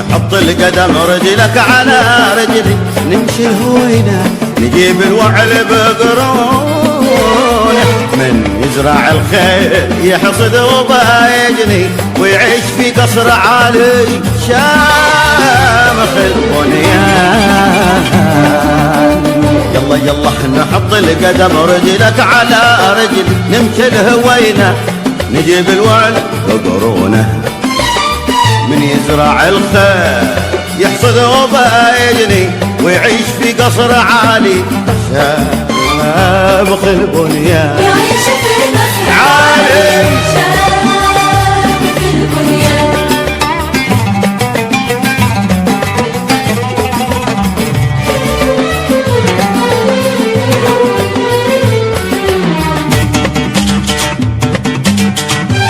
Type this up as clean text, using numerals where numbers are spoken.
نحط القدم رجلك على رجلي، نمشي الهوينة نجيب الوعل بقرونه. من يزرع الخير يحصد وبايجني، ويعيش في قصر عالي شامخ البنيان. يلا يلا نحط القدم رجلك على رجلي، نمشي الهوينة نجيب الوعل بقرونه. من يزرع الخير يحصد وبايجني، ويعيش في قصر عالي شامخ البنيان. يعيش في قصر عالي عالي